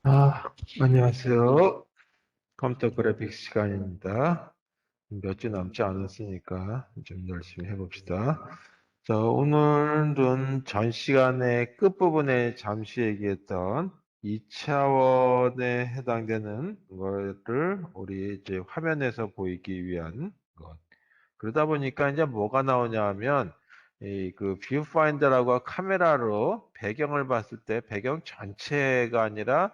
안녕하세요. 컴퓨터 그래픽 시간입니다. 몇 주 남지 않았으니까 좀 열심히 해봅시다. 자, 오늘은 전 시간의 끝부분에 잠시 얘기했던 2차원에 해당되는 거를 우리 이제 화면에서 보이기 위한 것. 그러다 보니까 이제 뭐가 나오냐 하면 이 그 뷰파인더라고 카메라로 배경을 봤을 때 배경 전체가 아니라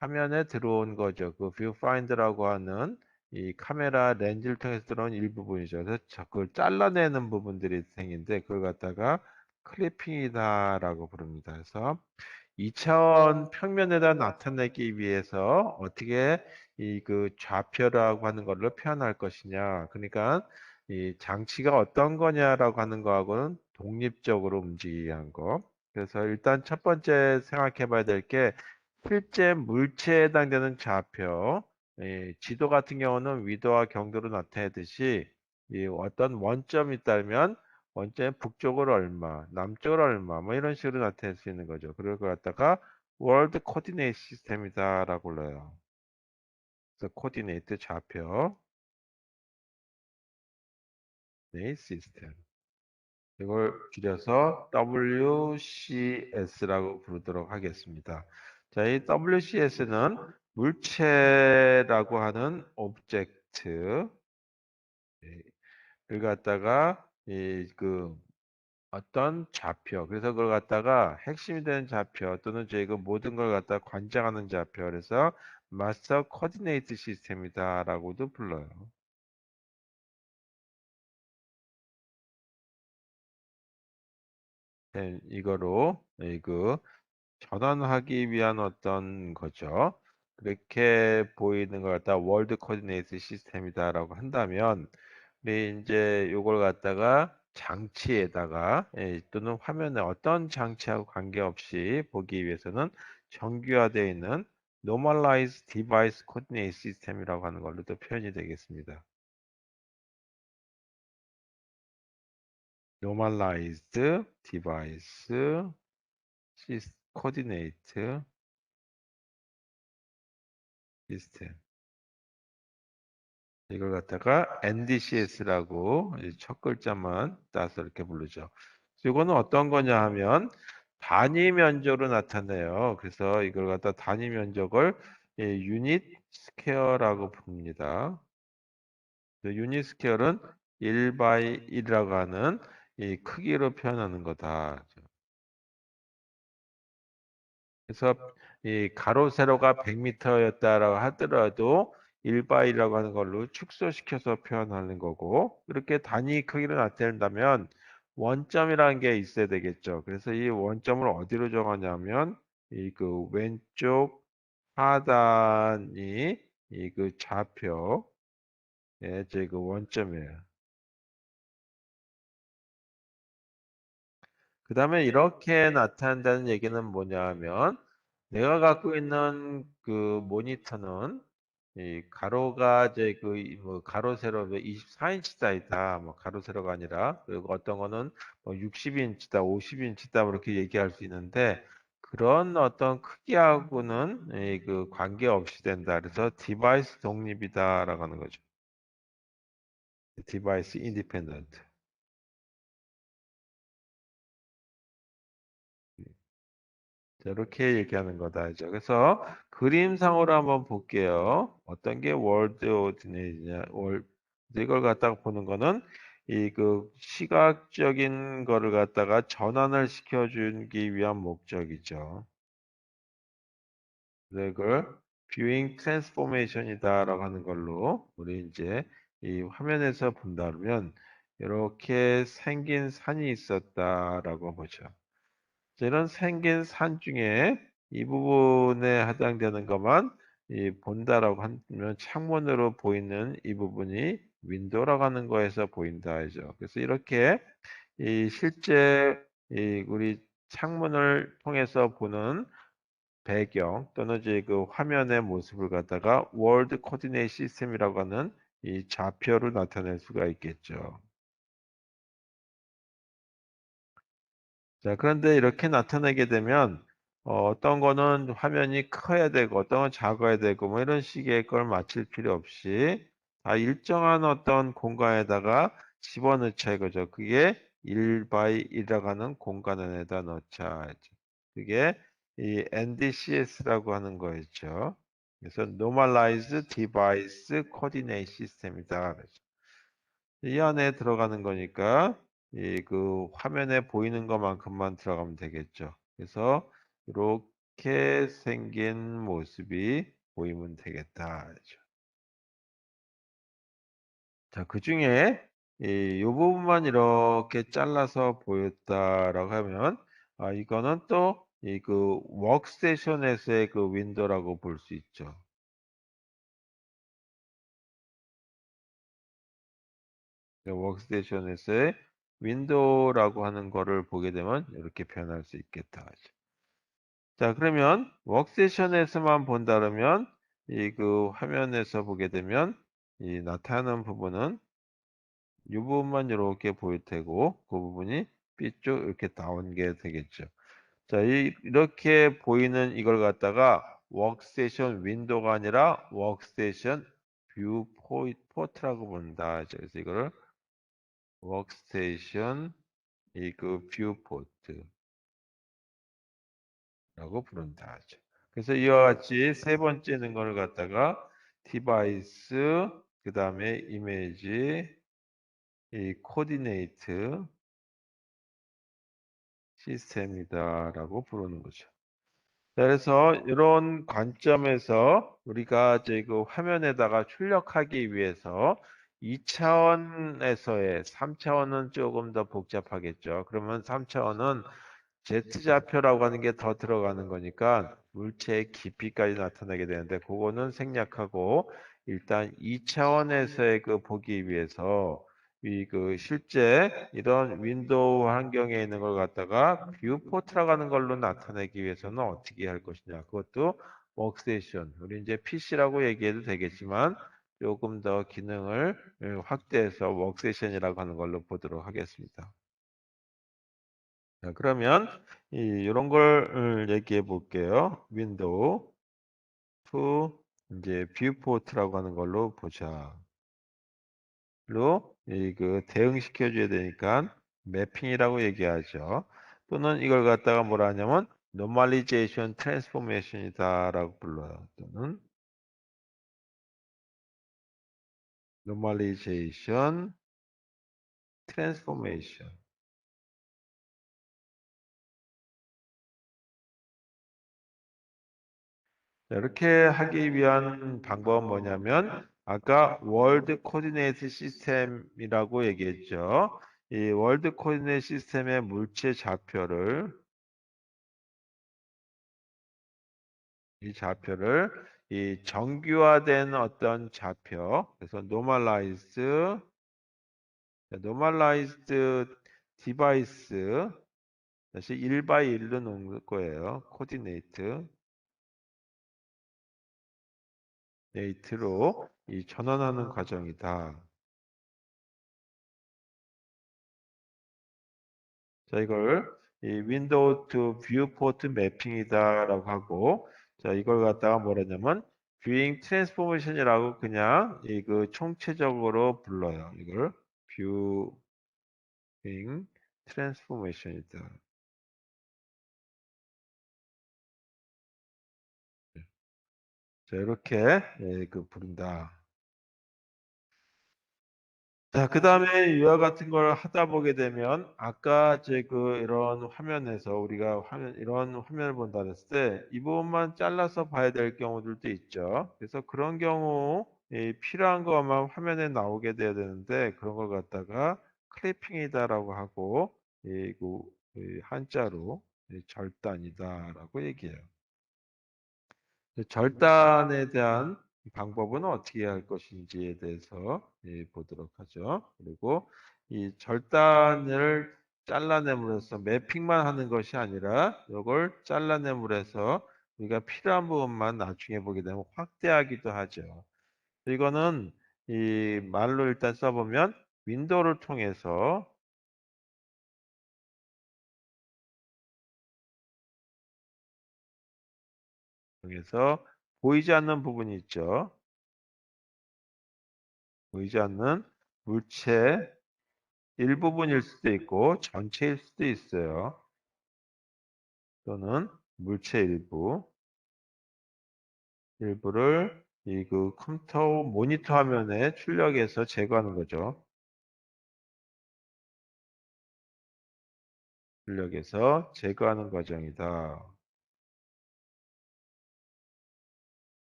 화면에 들어온 거죠. 그 뷰파인더라고 하는 이 카메라 렌즈를 통해서 들어온 일부분이죠. 그래서 그걸 잘라내는 부분들이 생긴데 그걸 갖다가 클리핑이다라고 부릅니다. 그래서 2차원 평면에다 나타내기 위해서 어떻게 이 그 좌표라고 하는 걸로 표현할 것이냐. 그러니까 이 장치가 어떤 거냐라고 하는 거하고는 독립적으로 움직이게 한 거. 그래서 일단 첫 번째 생각해 봐야 될 게 실제 물체에 해당되는 좌표. 지도 같은 경우는 위도와 경도로 나타내듯이 이 어떤 원점이 있다면 원점의 북쪽으로 얼마, 남쪽으로 얼마, 뭐 이런 식으로 나타낼 수 있는 거죠. 그걸 갖다가 월드 코디네이트 시스템이다라고 불러요. 그래서 코디네이트 좌표, 네, 시스템. 이걸 줄여서 WCS라고 부르도록 하겠습니다. 자, 이 WCS는 물체라고 하는 오브젝트를 갖다가 어떤 좌표, 그래서 그걸 갖다가 핵심이 되는 좌표 또는 저희 그 모든 걸 갖다 관장하는 좌표, 그래서 마스터 코디네이트 시스템이다라고도 불러요. 네, 이거로 그 전환하기 위한 어떤 거죠. 그렇게 보이는 걸 갖다 월드 코디네이트 시스템이다라고 한다면, 우리 이제 요걸 갖다가 장치에다가 또는 화면에 어떤 장치하고 관계없이 보기 위해서는 정규화되어 있는 Normalized Device Coordinate System이라고 하는 걸로도 표현이 되겠습니다. Normalized Device Coordinate System. 이걸 갖다가 NDCS라고 첫 글자만 따서 이렇게 부르죠. 이거는 어떤 거냐 하면 단위 면적으로 나타내요. 그래서 이걸 갖다 단위 면적을 유닛 스퀘어라고 부릅니다. 유닛 스퀘어는 1 by 1이라고 하는 이 크기로 표현하는 거다. 그래서 이 가로 세로가 100m였다라고 하더라도 1바이라고 하는 걸로 축소시켜서 표현하는 거고 이렇게 단위 크기로 나타낸다면 원점이라는 게 있어야 되겠죠. 그래서 이 원점을 어디로 정하냐면 이 그 왼쪽 하단이 이 그 좌표의 제 그 원점이에요. 그 다음에 이렇게 나타난다는 얘기는 뭐냐 하면 내가 갖고 있는 그 모니터는 이 가로가 이제 뭐 가로 세로 24인치 사이다. 뭐 가로 세로가 아니라 그리고 어떤 거는 뭐 60인치다, 50인치다 그렇게 얘기할 수 있는데 그런 어떤 크기하고는 그 관계없이 된다. 그래서 디바이스 독립이다라고 하는 거죠. 디바이스 인디펜던트. 자, 이렇게 얘기하는 거다. 이제. 그래서 그림상으로 한번 볼게요. 어떤 게 월드 오디네이냐, 이걸 갖다가 보는 거는 이 그 시각적인 거를 갖다가 전환을 시켜주기 위한 목적이죠. 그래서 이걸 뷰잉 트랜스포메이션이다라고 하는 걸로 우리 이제 이 화면에서 본다면 이렇게 생긴 산이 있었다라고 보죠. 이런 생긴 산 중에 이 부분에 해당되는 것만 본다라고 하면 창문으로 보이는 이 부분이 윈도우라고 하는 거에서 보인다 하죠. 그래서 이렇게 이 실제 우리 창문을 통해서 보는 배경 또는 이제 그 화면의 모습을 갖다가 월드 코디네이트 시스템이라고 하는 이 좌표로 나타낼 수가 있겠죠. 자, 그런데 이렇게 나타내게 되면 어떤 거는 화면이 커야 되고 어떤 건 작아야 되고 뭐 이런 식의 걸 맞출 필요 없이 다 일정한 어떤 공간에다가 집어넣자 이거죠. 그게 1 by 1이라고 하는 공간 안에다 넣자. 그게 이 NDCS라고 하는 거였죠. 그래서 Normalized Device Coordinate System이다. 그래서 이 안에 들어가는 거니까 이 그 화면에 보이는 것만큼만 들어가면 되겠죠. 그래서 이렇게 생긴 모습이 보이면 되겠다. 그죠. 자, 그중에 이 부분만 이렇게 잘라서 보였다라고 하면 이거는 또 이 그 워크스테이션에서의 그 윈도우라고 볼 수 있죠. 워크스테이션에서의 윈도우라고 하는 거를 보게 되면 이렇게 표현할 수 있겠다. 자, 그러면 워크세션에서만 본다면 이 그 화면에서 보게 되면 이 나타나는 부분은 이 부분만 이렇게 보일 테고 그 부분이 B쪽 이렇게 나온 게 되겠죠. 자, 이렇게 보이는 이걸 갖다가 워크스테이션 윈도우가 아니라 워크스테이션 뷰 포트라고 본다. 그래서 이거를 워크스테이션 이 그 뷰 포트 라고 부른다 하죠. 그래서 이와 같이 세 번째는 걸 갖다가 디바이스, 그 다음에 이미지, 이 코디네이트 시스템이다라고 부르는 거죠. 자, 그래서 이런 관점에서 우리가 이제 그 화면에다가 출력하기 위해서 2차원에서의 3차원은 조금 더 복잡하겠죠. 그러면 3차원은 Z좌표라고 하는 게 더 들어가는 거니까 물체의 깊이까지 나타나게 되는데 그거는 생략하고 일단 2차원에서의 그 보기 위해서 이 그 실제 이런 윈도우 환경에 있는 걸 갖다가 뷰포트라고 하는 걸로 나타내기 위해서는 어떻게 할 것이냐. 그것도 워크스테이션. 우리 이제 PC라고 얘기해도 되겠지만 조금 더 기능을 확대해서 워크스테이션이라고 하는 걸로 보도록 하겠습니다. 자, 그러면 이런 걸 얘기해 볼게요. 윈도우 to 이제 뷰포트라고 하는 걸로 보자. 로 이 그 대응시켜 줘야 되니까 매핑이라고 얘기하죠. 또는 이걸 갖다가 뭐라 하냐면 normalization transformation이다라고 불러요. 또는 normalization transformation. 자, 이렇게 하기 위한 방법은 뭐냐면 아까 월드 코디네이트 시스템이라고 얘기했죠. 이 월드 코디네이트 시스템의 물체 좌표를 이 정규화된 어떤 좌표 그래서 normalized device 다시 1 by 1로 놓은 거예요. 코디네이트 네이트로 이 전환하는 과정이다. 자, 이걸 이 윈도우 투 뷰포트 매핑이다라고 하고, 자, 이걸 갖다가 뭐라냐면 뷰잉 트랜스포메이션이라고 그냥 이 그 총체적으로 불러요. 이걸 뷰잉 트랜스포메이션이다. 자, 이렇게 그 부른다. 자, 그 다음에 이와 같은 걸 하다 보게 되면, 아까 제 그 이런 화면에서 우리가 이런 화면을 본다 그랬을 때, 이 부분만 잘라서 봐야 될 경우들도 있죠. 그래서 그런 경우, 필요한 것만 화면에 나오게 돼야 되는데, 그런 걸 갖다가 클리핑이다라고 하고, 이 한자로 절단이다라고 얘기해요. 절단에 대한 방법은 어떻게 할 것인지에 대해서 보도록 하죠. 그리고 이 절단을 잘라냄으로써 매핑만 하는 것이 아니라 이걸 잘라냄으로써 우리가 필요한 부분만 나중에 보게 되면 확대하기도 하죠. 이거는 이 말로 일단 써보면 윈도우를 통해서 중에서 보이지 않는 부분이 있죠. 보이지 않는 물체 일부분일 수도 있고 전체일 수도 있어요. 또는 물체 일부를 이 그 컴퓨터 모니터 화면에 출력해서 제거하는 거죠. 출력해서 제거하는 과정이다.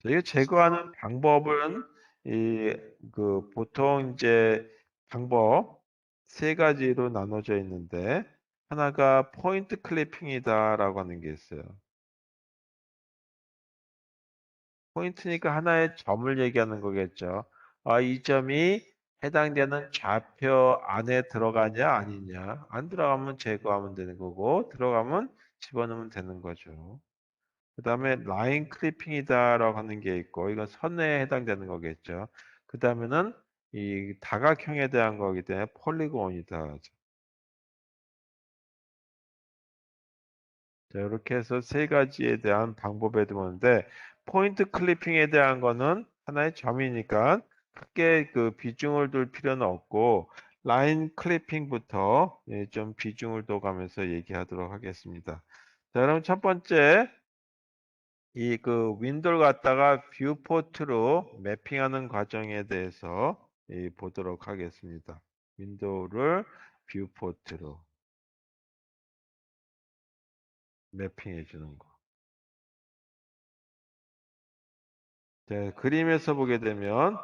이게 제거하는 방법은 보통 이제 방법 세 가지로 나눠져 있는데 하나가 포인트 클리핑이다라고 하는 게 있어요. 포인트니까 하나의 점을 얘기하는 거겠죠. 이 점이 해당되는 좌표 안에 들어가냐 아니냐. 안 들어가면 제거하면 되는 거고 들어가면 집어넣으면 되는 거죠. 그 다음에 라인 클리핑이다라고 하는 게 있고 이건 선에 해당되는 거겠죠. 그 다음에는 이 다각형에 대한 거기 때문에 폴리곤이다. 자, 이렇게 해서 세 가지에 대한 방법에 들어오는데 포인트 클리핑에 대한 거는 하나의 점이니까 크게 그 비중을 둘 필요는 없고 라인 클리핑부터 좀 비중을 둬가면서 얘기하도록 하겠습니다. 자, 그럼 첫 번째 이 그 윈도우를 갖다가 뷰포트로 매핑하는 과정에 대해서 보도록 하겠습니다. 윈도우를 뷰포트로 매핑해 주는 거. 자, 그림에서 보게 되면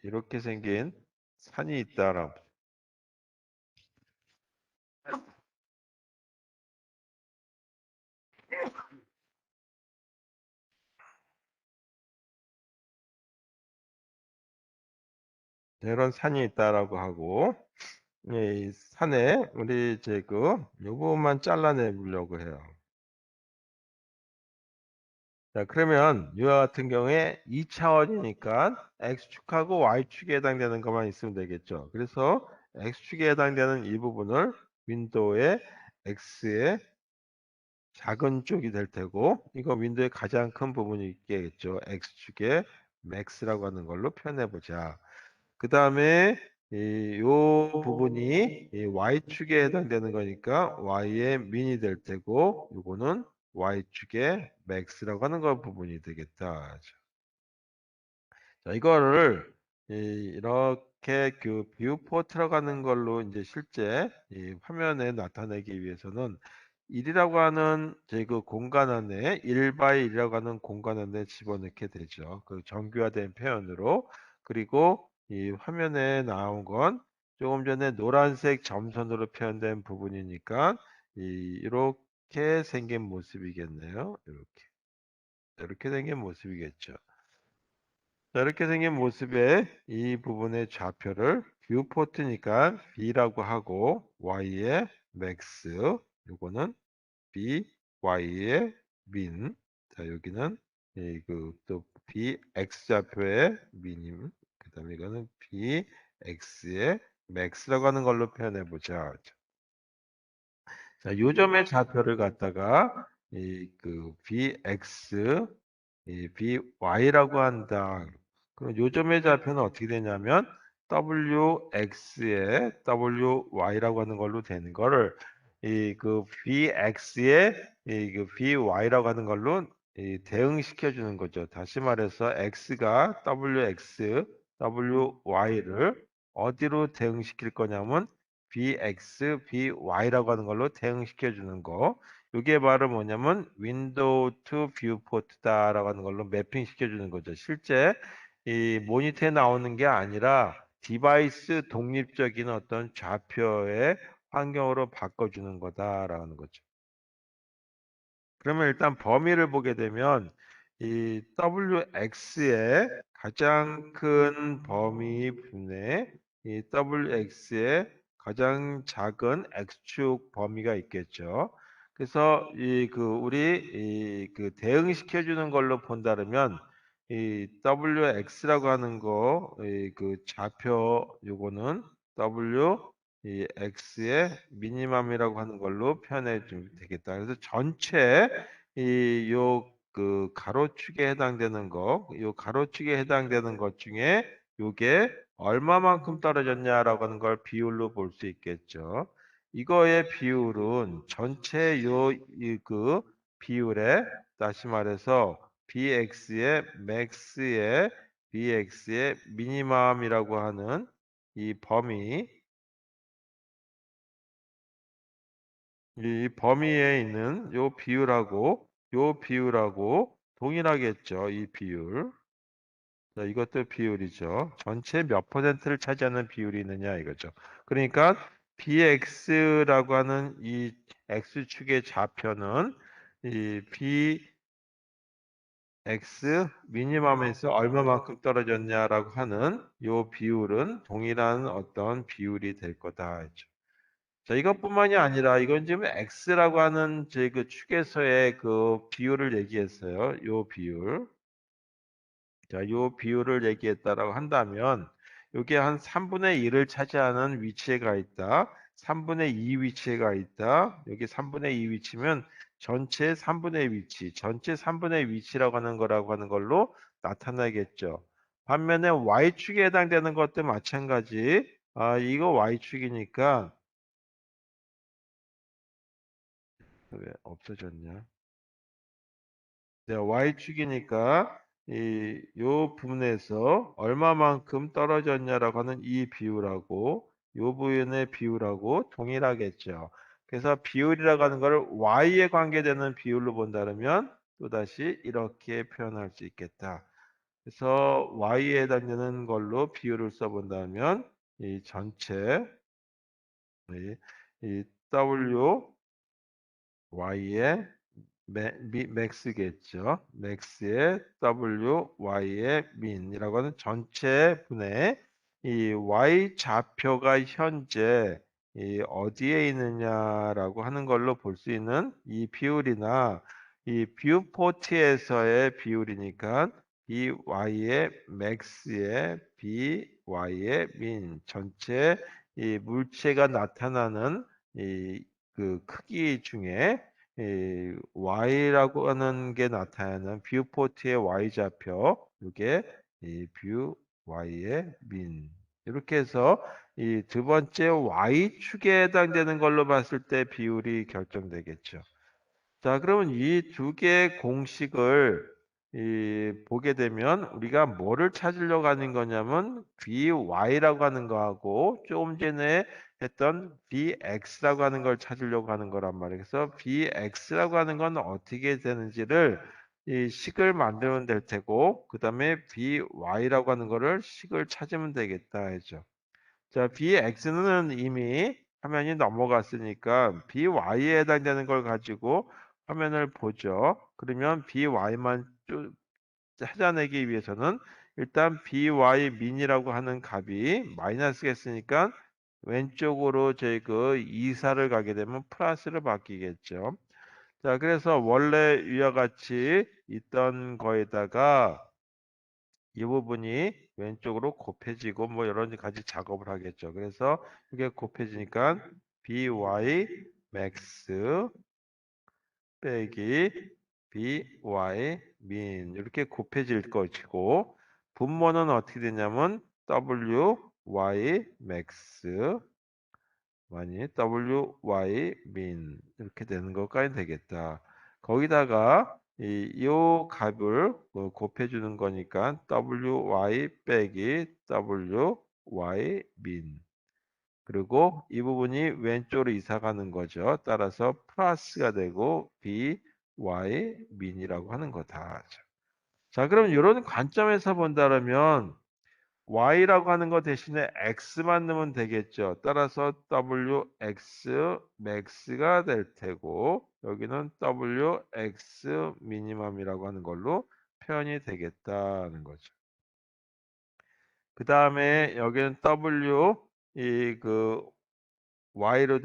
이렇게 생긴 산이 있다라고. 이런 산이 있다라고 하고 이 산에 우리 이제 요 부분만 잘라내 보려고 해요. 자, 그러면 이와 같은 경우에 2차원이니까 X축하고 Y축에 해당되는 것만 있으면 되겠죠. 그래서 X축에 해당되는 이 부분을 윈도우의 X의 작은 쪽이 될 테고 이거 윈도우의 가장 큰 부분이 있겠죠. X축의 max라고 하는 걸로 표현해 보자. 그 다음에 요 부분이 이 Y축에 해당되는 거니까 Y의 min이 될 테고 요거는 Y축의 max라고 하는 거 부분이 되겠다. 자, 이거를 이렇게 그 뷰포트라고 하는 걸로 이제 실제 이 화면에 나타내기 위해서는 1이라고 하는 제 그 공간 안에 1 바이 1이라고 하는 공간 안에 집어넣게 되죠. 그 정교화된 표현으로. 그리고 이 화면에 나온 건 조금 전에 노란색 점선으로 표현된 부분이니까 이렇게 생긴 모습이겠네요. 이렇게 생긴 모습이겠죠. 자, 이렇게 생긴 모습의 이 부분의 좌표를 뷰포트니까 B라고 하고 Y의 max 요거는 B, Y의 min. 자, 여기는 또 B, X 좌표의 min. 그 다음에 이거는 B, X의 max라고 하는 걸로 표현해 보자. 자, 요점의 좌표를 갖다가 bx, by라고 한다. 그럼 요점의 좌표는 어떻게 되냐면 wx에 wy라고 하는 걸로 되는 거를 bx에 by라고 하는 걸로 대응시켜 주는 거죠. 다시 말해서 x가 wx, wy를 어디로 대응시킬 거냐면 bx, by라고 하는 걸로 대응시켜 주는 거. 이게 바로 뭐냐면 윈도우 투 뷰포트다라고 하는 걸로 매핑 시켜 주는 거죠. 실제 이 모니터에 나오는 게 아니라 디바이스 독립적인 어떤 좌표의 환경으로 바꿔주는 거다라는 거죠. 그러면 일단 범위를 보게 되면 이 WX의 가장 큰 범위 분의 이 WX의 가장 작은 X축 범위가 있겠죠. 그래서 우리 대응시켜 주는 걸로 본다면 이 WX라고 하는 거 좌표 요거는 W 이 x의 미니멈이라고 하는 걸로 표현해 주면 되겠다. 그래서 전체 그 가로축에 해당되는 거, 요 가로축에 해당되는 것 중에 요게 얼마만큼 떨어졌냐라고 하는 걸 비율로 볼 수 있겠죠. 이거의 비율은 전체 그 비율에 다시 말해서 bx의 max의 bx의 미니멈이라고 하는 이 범위, 이 범위에 있는 요 비율하고 동일하겠죠. 이 비율. 자, 이것도 비율이죠. 전체 몇 퍼센트를 차지하는 비율이 있느냐 이거죠. 그러니까 bx라고 하는 이 x축의 좌표는 이 bx 미니멈에서 얼마만큼 떨어졌냐라고 하는 요 비율은 동일한 어떤 비율이 될 거다 했죠. 자, 이것뿐만이 아니라 이건 지금 x라고 하는 제 그 축에서의 그 비율을 얘기했어요. 요 비율. 자, 요 비율을 얘기했다라고 한다면 이게 한 3분의 1을 차지하는 위치에 가 있다. 3분의 2 위치에 가 있다. 여기 3분의 2 위치면 전체 3분의 위치, 전체 3분의 위치라고 하는 거라고 하는 걸로 나타나겠죠. 반면에 y축에 해당되는 것도 마찬가지. 아, 이거 y축이니까 왜 없어졌냐? 네, y축이니까 요 부분에서 얼마만큼 떨어졌냐라고 하는 이 비율하고 요 부분의 비율하고 동일하겠죠. 그래서 비율이라고 하는 것을 y에 관계되는 비율로 본다면 또다시 이렇게 표현할 수 있겠다. 그래서 y에 해당되는 걸로 비율을 써본다면 이 전체 이 w y의 맥스겠죠. 맥스의 W, Y의 민이라고 하는 전체 분의 이 Y 좌표가 현재 이 어디에 있느냐라고 하는 걸로 볼 수 있는 이 비율이나 이 뷰포트에서의 비율이니까 BY의 맥스의 BY의 민 전체 이 물체가 나타나는 이 그 크기 중에 Y라고 하는 게 나타나는 뷰포트의 Y좌표, 이게 이 뷰 Y의 민. 이렇게 해서 이 두 번째 Y축에 해당되는 걸로 봤을 때 비율이 결정되겠죠. 자, 그러면 이 두 개의 공식을 보게 되면 우리가 뭐를 찾으려고 하는 거냐면 by라고 하는 거하고 조금 전에 했던 bx라고 하는 걸 찾으려고 하는 거란 말이에요. 그래서 bx라고 하는 건 어떻게 되는지를 이 식을 만들면 될 테고 그 다음에 by라고 하는 거를 식을 찾으면 되겠다 했죠. 자, bx는 이미 화면이 넘어갔으니까 by에 해당되는 걸 가지고 화면을 보죠. 그러면 by만 찾아내기 위해서는 일단 by 민이라고 하는 값이 마이너스겠으니까 왼쪽으로 저희 그 이사를 가게 되면 플러스를 바뀌겠죠. 자, 그래서 원래 위와 같이 있던 거에다가 이 부분이 왼쪽으로 곱해지고 뭐 여러 가지 작업을 하겠죠. 그래서 이게 곱해지니까 by max 빼기 by min 이렇게 곱해질 것이고 분모는 어떻게 되냐면 wy max 많이 wy min 이렇게 되는 것까지 되겠다. 거기다가 요 값을 곱해주는 거니까 wy 빼기 wy min 그리고 이 부분이 왼쪽으로 이사 가는 거죠. 따라서 플러스가 되고 by min이라고 하는 거다. 자, 그럼 이런 관점에서 본다면 y라고 하는 거 대신에 x만 넣으면 되겠죠. 따라서 wx max가 될 테고 여기는 wx 미니멈이라고 하는 걸로 표현이 되겠다는 거죠. 그 다음에 여기는 w 그 by로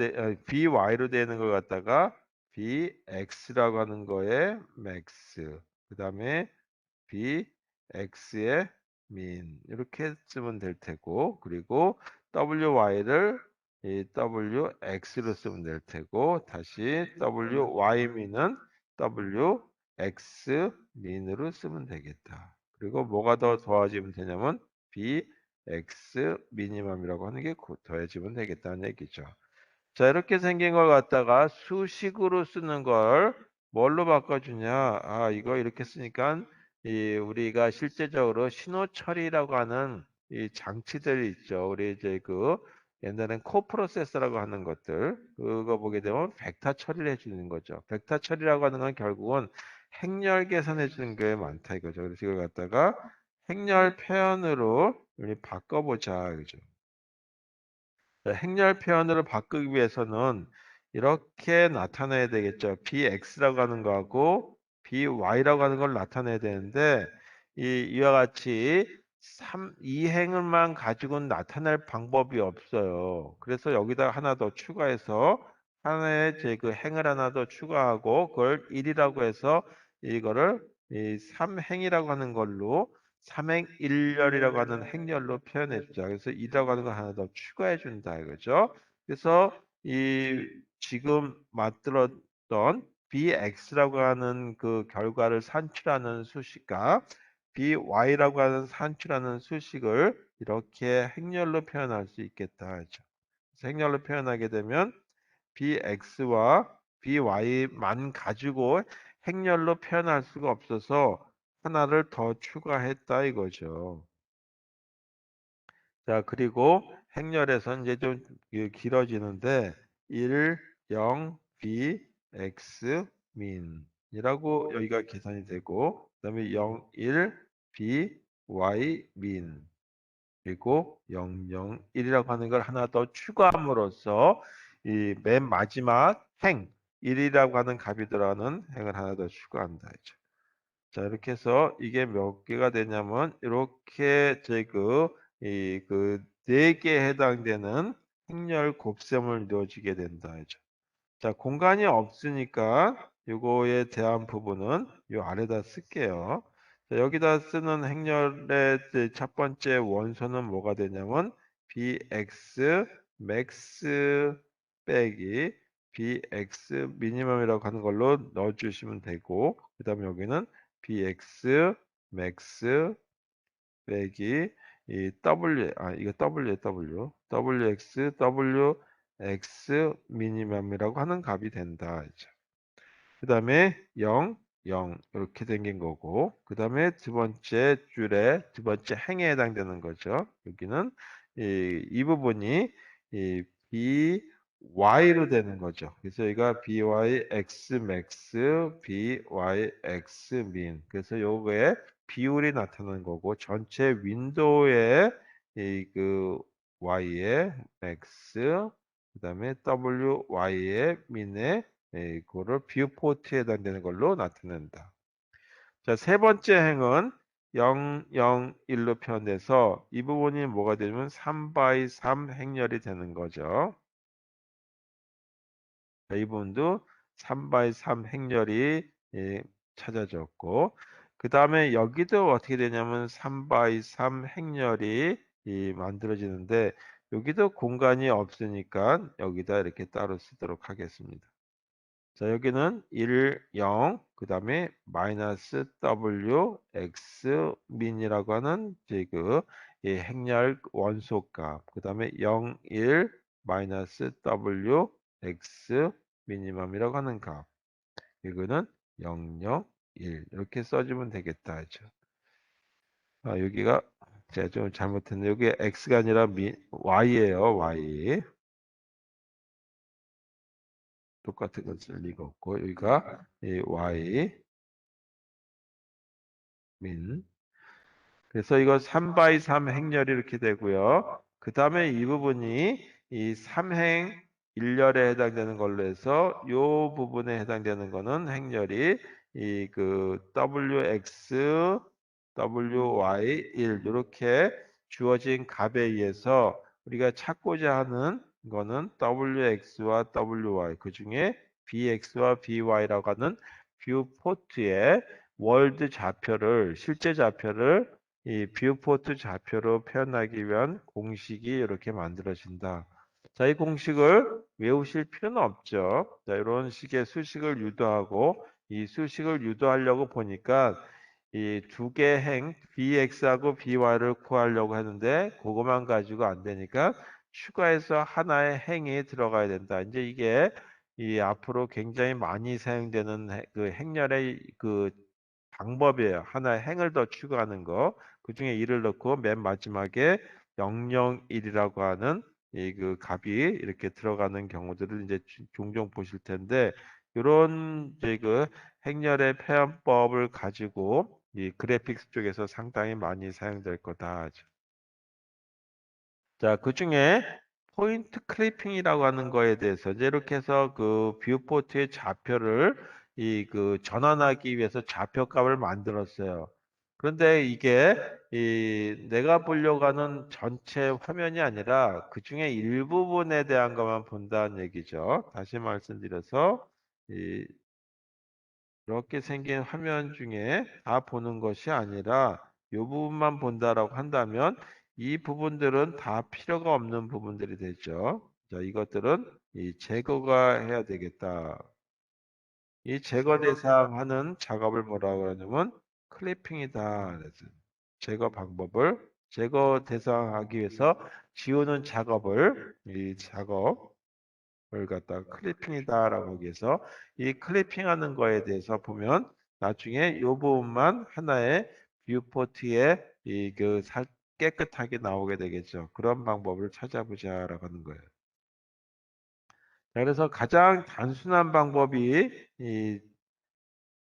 되는 걸 갖다가 bx라고 하는 거에 max 그 다음에 bx의 min 이렇게 쓰면 될 테고 그리고 wy를 wx로 쓰면 될 테고 다시 wy min은 W X 민으로 쓰면 되겠다. 그리고 뭐가 더 더해지면 되냐면 B X 미니멈이라고 하는 게 더해지면 되겠다는 얘기죠. 자, 이렇게 생긴 걸 갖다가 수식으로 쓰는 걸 뭘로 바꿔주냐? 아, 이거 이렇게 쓰니까 우리가 실제적으로 신호 처리라고 하는 이 장치들이 있죠. 우리 이제 그 옛날엔 코프로세서라고 하는 것들 그거 보게 되면 벡터 처리를 해주는 거죠. 벡터 처리라고 하는 건 결국은 행렬 계산해 주는 게 많다 이거죠. 그래서 이걸 갖다가 행렬 표현으로 우리 바꿔보자, 그죠? 행렬 표현으로 바꾸기 위해서는 이렇게 나타내야 되겠죠. bx라고 하는 거하고 by라고 하는 걸 나타내야 되는데 이와 같이 이 행을만 가지고는 나타낼 방법이 없어요. 그래서 여기다 하나 더 추가해서 하나의 제 그 행을 하나 더 추가하고 그걸 1이라고 해서 이거를 이 3행이라고 하는 걸로 삼행일렬이라고 하는 행렬로 표현해 주자. 그래서 이라고 하는 거 하나 더 추가해 준다 이거죠. 그래서 이 지금 만들었던 bx라고 하는 그 결과를 산출하는 수식과 by라고 하는 산출하는 수식을 이렇게 행렬로 표현할 수 있겠다 하죠. 그래서 행렬로 표현하게 되면 bx와 by만 가지고 행렬로 표현할 수가 없어서 하나를 더 추가했다 이거죠. 자, 그리고 행렬에서 이제 좀 길어지는데 1, 0, b, x, 민이라고 여기가 계산이 되고 그다음에 0, 1, b, y, 민 그리고 0, 0, 1이라고 하는 걸 하나 더 추가함으로써 이 맨 마지막 행 1이라고 하는 값이 들어가는 행을 하나 더 추가한다. 자, 이렇게 해서 이게 몇 개가 되냐면 이렇게 그 네 개에 해당되는 행렬 곱셈을 이루어지게 된다. 하죠. 자, 공간이 없으니까 이거에 대한 부분은 이 아래다 쓸게요. 자, 여기다 쓰는 행렬의 첫 번째 원소는 뭐가 되냐면 bx max 빼기 bx 미니멈이라고 하는 걸로 넣어주시면 되고 그 다음에 여기는 bx max 빼기 이 w 이거 wx wx 미니멈이라고 하는 값이 된다. 그 다음에 0, 0 이렇게 생긴 거고 그 다음에 두 번째 줄에 두 번째 행에 해당되는 거죠. 여기는 이 부분이 이 by로 되는 거죠. 그래서 여기가 byx max, byx min. 그래서 요거에 비율이 나타나는 거고 전체 윈도우에 이 그 y의 max 그다음에 wy의 min의 이거를 뷰포트에 해당되는 걸로 나타낸다. 자, 세 번째 행은 0, 0, 1로 표현돼서 이 부분이 뭐가 되냐면 3 by 3 행렬이 되는 거죠. 자, 이 부분도 3 by 3 행렬이 찾아졌고 그 다음에 여기도 어떻게 되냐면 3 by 3 행렬이 만들어지는데 여기도 공간이 없으니까 여기다 이렇게 따로 쓰도록 하겠습니다. 자, 여기는 1, 0, 그 다음에 마이너스 W, X, 민이라고 하는 이 행렬 원소값, 그 다음에 0, 1, 마이너스 W, X, 미니멈이라고 하는 값. 이거는 0, 0, 1 이렇게 써주면 되겠다 하죠. 아, 여기가 제가 좀 잘못했네. 여기 X가 아니라 Y예요, Y. 똑같은 걸 쓸 리가 없고 여기가 이 Y 민 그래서 이거 3 by 3 행렬이 이렇게 되고요. 그 다음에 이 부분이 이 3행 1열에 해당되는 걸로 해서 이 부분에 해당되는 거는 행렬이 이 그 WX, WY 1 이렇게 주어진 값에 의해서 우리가 찾고자 하는 거는 WX와 WY 그 중에 BX와 BY라고 하는 뷰 포트의 월드 좌표를 실제 좌표를 이 뷰포트 좌표로 표현하기 위한 공식이 이렇게 만들어진다. 자, 이 공식을 외우실 필요는 없죠. 자, 이런 식의 수식을 유도하고 이 수식을 유도하려고 보니까 이 두 개 행 bx하고 by를 구하려고 하는데 그것만 가지고 안 되니까 추가해서 하나의 행이 들어가야 된다. 이제 이게 이 앞으로 굉장히 많이 사용되는 그 행렬의 그 방법이에요. 하나의 행을 더 추가하는 거. 그중에 1을 넣고 맨 마지막에 001이라고 하는 이 그 값이 이렇게 들어가는 경우들을 이제 종종 보실 텐데 이런 이제 그 행렬의 표현법을 가지고 이 그래픽스 쪽에서 상당히 많이 사용될 거다 하죠. 자, 그중에 포인트 클리핑이라고 하는 거에 대해서 이제 이렇게 해서 그 뷰포트의 좌표를 이 그 전환하기 위해서 좌표값을 만들었어요. 그런데 이게 이 내가 보려고 하는 전체 화면이 아니라 그중에 일부분에 대한 것만 본다는 얘기죠. 다시 말씀드려서 이 이렇게 생긴 화면 중에 다 보는 것이 아니라 이 부분만 본다라고 한다면 이 부분들은 다 필요가 없는 부분들이 되죠. 자, 이것들은 이 제거가 해야 되겠다. 이 제거 대상하는 작업을 뭐라고 하냐면 클리핑이다. 그래서 제거 방법을 제거 대상하기 위해서 지우는 작업을 이 작업 을 갖다 클리핑이다라고 하기 위해서 이 클리핑하는 거에 대해서 보면 나중에 이 부분만 하나의 뷰포트에 이그 깨끗하게 나오게 되겠죠. 그런 방법을 찾아보자라고 하는 거예요. 자, 그래서 가장 단순한 방법이 이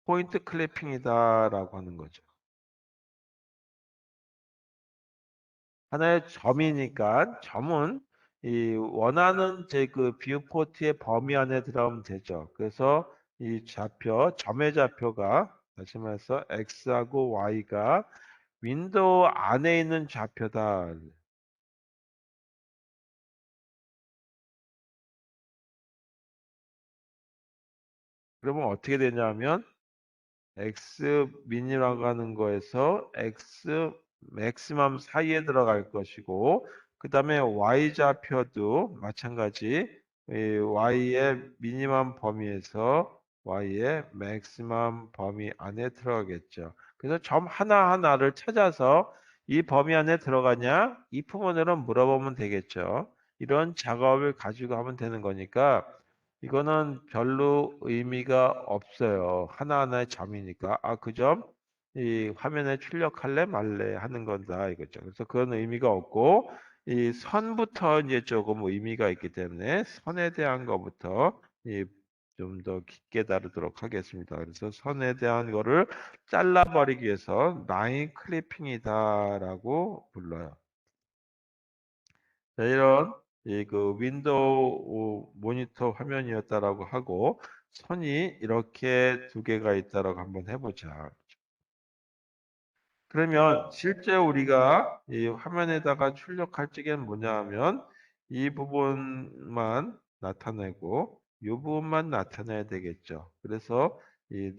포인트 클리핑이다라고 하는 거죠. 하나의 점이니까 점은 이 원하는 제 그 뷰포트의 범위 안에 들어가면 되죠. 그래서 이 좌표, 점의 좌표가 다시 말해서 x하고 y가 윈도우 안에 있는 좌표다. 그러면 어떻게 되냐면 x 민이라고 하는 거에서 x 맥시멈 사이에 들어갈 것이고 그 다음에 y 좌표도 마찬가지 이 y의 미니멈 범위에서 y의 맥시멈 범위 안에 들어가겠죠. 그래서 점 하나하나를 찾아서 이 범위 안에 들어가냐? 이 부분으로 물어보면 되겠죠. 이런 작업을 가지고 하면 되는 거니까 이거는 별로 의미가 없어요. 하나하나의 점이니까. 아, 그 점, 이 화면에 출력할래 말래 하는 건다 이거죠. 그래서 그건 의미가 없고, 이 선부터 이제 조금 의미가 있기 때문에 선에 대한 거부터 좀 더 깊게 다루도록 하겠습니다. 그래서 선에 대한 거를 잘라버리기 위해서 라인 클리핑이다라고 불러요. 자, 이런 이 그 윈도우 모니터 화면이었다라고 하고 선이 이렇게 두 개가 있다라고 한번 해보자. 그러면 실제 우리가 이 화면에다가 출력할 적에는 뭐냐 하면 이 부분만 나타내고 이 부분만 나타내야 되겠죠. 그래서 이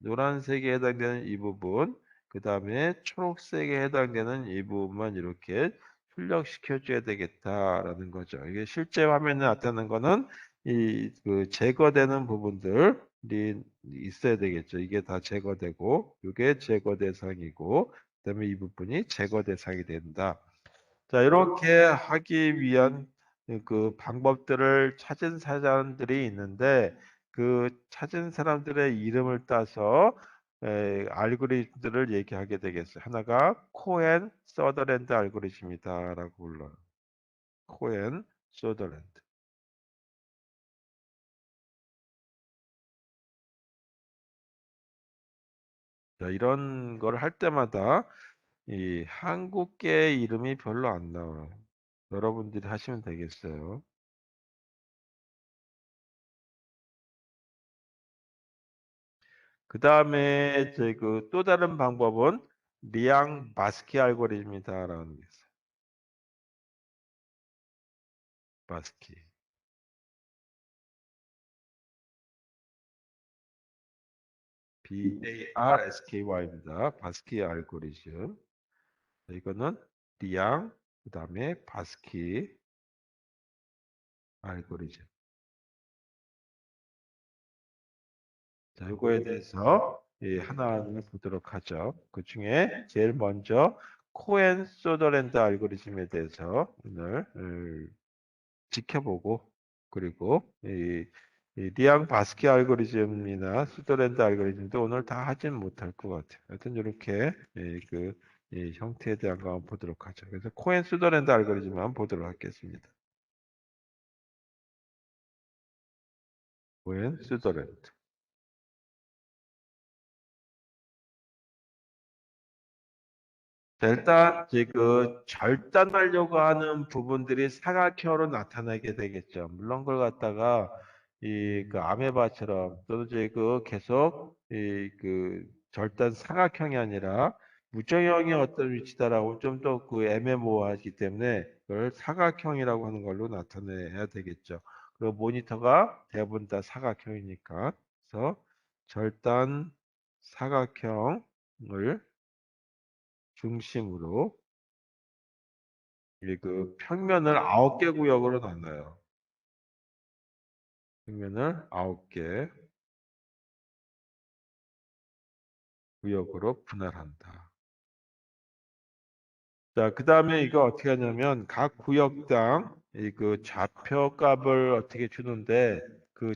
노란색에 해당되는 이 부분, 그 다음에 초록색에 해당되는 이 부분만 이렇게 출력시켜 줘야 되겠다라는 거죠. 이게 실제 화면에 나타나는 거는 이 그 제거되는 부분들이 있어야 되겠죠. 이게 다 제거되고, 이게 제거 대상이고, 그다음에 이 부분이 제거 대상이 된다. 자, 이렇게 하기 위한 그 방법들을 찾은 사람들이 있는데, 그 찾은 사람들의 이름을 따서 알고리즘들을 얘기하게 되겠어요. 하나가 코엔 서더랜드 알고리즘이다라고 불러요. 코엔 서더랜드. 자, 이런 걸 할 때마다 이 한국계 이름이 별로 안 나와요. 여러분들이 하시면 되겠어요. 그 다음에 그 또 다른 방법은 리앙 바스키 알고리즘이다라는 게 있어요. 바스키. BARSKY입니다. 바스키 알고리즘. 이거는 리앙, 그 다음에 바스키 알고리즘. 자, 이거에 대해서 하나하나 보도록 하죠. 그 중에 제일 먼저 코엔 소더랜드 알고리즘에 대해서 오늘 지켜보고 그리고 이 리앙 바스키 알고리즘이나 수더랜드 알고리즘도 오늘 다 하진 못할 것 같아요. 하여튼 이렇게 이 형태에 대한 거 한번 보도록 하죠. 그래서 코엔 수더랜드 알고리즘 한번 보도록 하겠습니다. 코엔 수더랜드. 자, 일단 이제 그 절단하려고 하는 부분들이 사각형으로 나타나게 되겠죠. 물론 그걸 갖다가 이 그 아메바처럼 또는 이제 그 계속 이 그 절단 사각형이 아니라 무정형의 어떤 위치다라고 좀 더 그 애매모호하기 때문에 그걸 사각형이라고 하는 걸로 나타내야 되겠죠. 그리고 모니터가 대부분 다 사각형이니까 그래서 절단 사각형을 중심으로 이 그 평면을 9개 구역으로 나눠요. 평면을 9개 구역으로 분할한다. 자, 그 다음에 이거 어떻게 하냐면 각 구역당 이 그 좌표값을 어떻게 주는데 그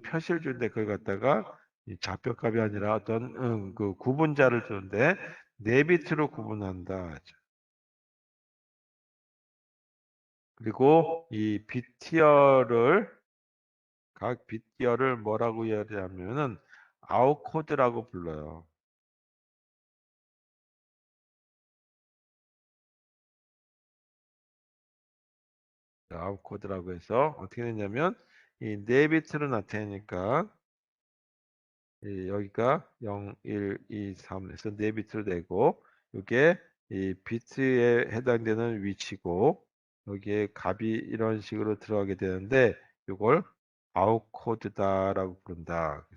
표시를 주는데 그걸 갖다가 이 좌표값이 아니라 어떤 그 구분자를 주는데 4비트로 구분한다. 그리고 이 비티어를 각 빗기어를 뭐라고 이야기하면은 아웃코드라고 불러요. 아웃코드라고 해서 어떻게 되냐면 이 4비트로 나타내니까 여기가 0, 1, 2, 3에서 4비트로 되고 이게 이 비트에 해당되는 위치고 여기에 값이 이런 식으로 들어가게 되는데 이걸 아웃코드다라고 부른다.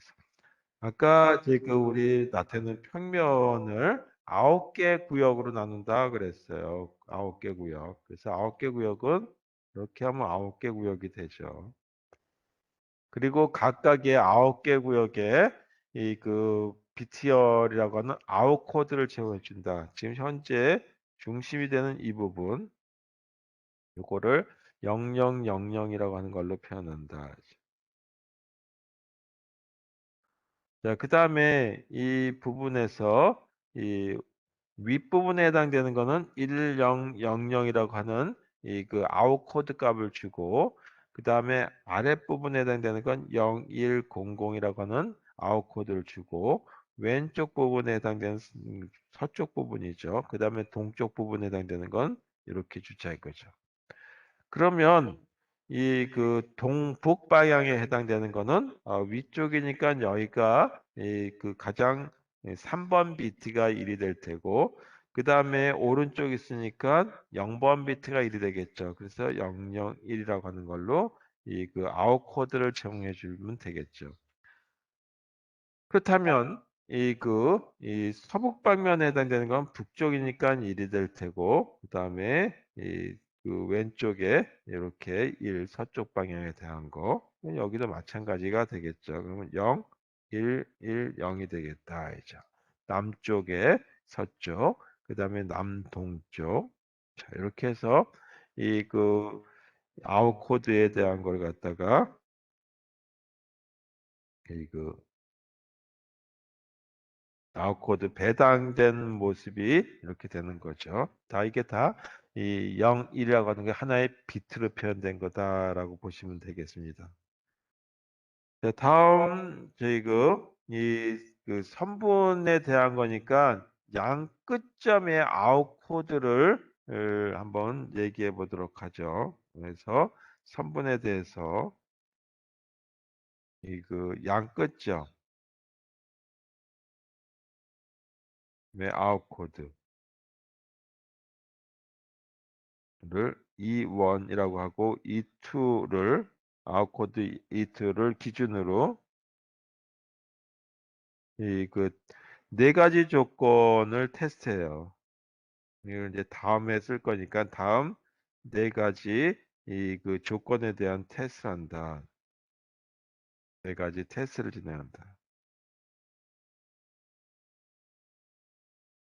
아까 이제 그 우리 나태는 평면을 9개 구역으로 나눈다 그랬어요. 9개 구역. 그래서 9개 구역은 이렇게 하면 9개 구역이 되죠. 그리고 각각의 9개 구역에 이 그 BTR이라고 하는 아웃 코드를 제공해 준다. 지금 현재 중심이 되는 이 부분, 요거를 0000이라고 하는 걸로 표현한다. 자, 그 다음에 이 부분에서 이 윗부분에 해당되는 거는 1000이라고 하는 이 그 아웃 코드 값을 주고 그 다음에 아랫부분에 해당되는 건 0100이라고 하는 아웃 코드를 주고 왼쪽 부분에 해당되는 서쪽 부분이죠. 그 다음에 동쪽 부분에 해당되는 건 이렇게 주자일 거죠. 그러면 이 그 동북 방향에 해당되는 거는 위쪽이니까 여기가 이 그 가장 3번 비트가 1이 될 테고 그 다음에 오른쪽 있으니까 0번 비트가 1이 되겠죠. 그래서 001이라고 하는 걸로 이 그 아웃 코드를 제공해 주면 되겠죠. 그렇다면 이 서북 방면에 해당되는 건 북쪽이니까 1이 될 테고 그다음에 이 그 왼쪽에 이렇게 1 서쪽 방향에 대한 거 여기도 마찬가지가 되겠죠. 그러면 0, 1, 1, 0이 되겠다. 이죠. 남쪽에 서쪽, 그다음에 남동쪽. 자, 이렇게 해서 이 그 아웃 코드에 대한 걸 갖다가 이그 아웃코드 배당된 모습이 이렇게 되는 거죠. 다 이게 다 이 0, 1이라고 하는 게 하나의 비트로 표현된 거다라고 보시면 되겠습니다. 자, 다음 저희 이그 선분에 대한 거니까 양 끝점의 아웃 코드를 한번 얘기해 보도록 하죠. 그래서 선분에 대해서 이 그 양 끝점의 아웃 코드 를 E1이라고 하고 E2를 아웃코드 E2를 기준으로 이 그 네 가지 조건을 테스트해요. 이걸 이제 다음에 쓸 거니까 다음 네 가지 이 그 조건에 대한 테스트한다. 네 가지 테스트를 진행한다.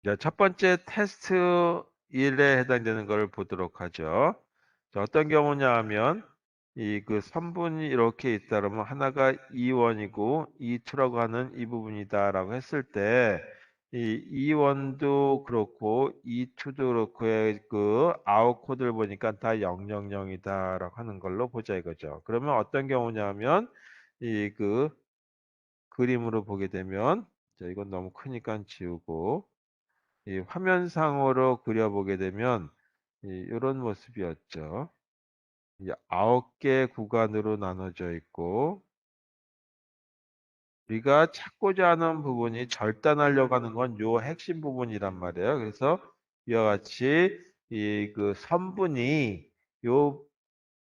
자, 첫 번째 테스트 1에 해당되는 걸 보도록 하죠. 자, 어떤 경우냐 하면 이 그 선분이 이렇게 있다 그러면 하나가 E1이고 E2라고 하는 이 부분이다라고 했을 때 이 E1도 그렇고 E2도 그렇고의 그 아웃 코드를 보니까 다 000이다라고 하는 걸로 보자 이거죠. 그러면 어떤 경우냐 하면 이 그 그림으로 보게 되면 자, 이건 너무 크니까 지우고 이 화면상으로 그려보게 되면 이런 모습이었죠. 이제 9개 구간으로 나눠져 있고 우리가 찾고자 하는 부분이 절단하려고 하는 건 요 핵심 부분이란 말이에요. 그래서 이와 같이 이 그 선분이 요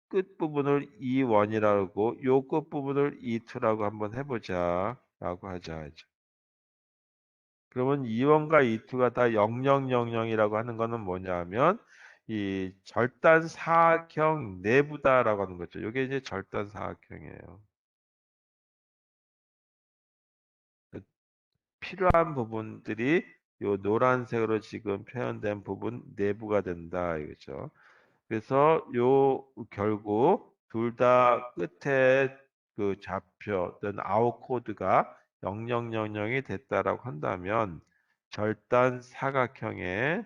끝부분을 E1이라고 요 끝부분을 E2라고 한번 해보자 라고 하자. 그러면 E1과 E2가 다 0000이라고 하는 거는 뭐냐면 이 절단 사각형 내부다라고 하는 거죠. 이게 이제 절단 사각형이에요. 필요한 부분들이 요 노란색으로 지금 표현된 부분 내부가 된다 이거죠. 그래서 요 결국 둘 다 끝에 그 좌표 어떤 아웃 코드가 0000이 됐다라고 한다면 절단 사각형의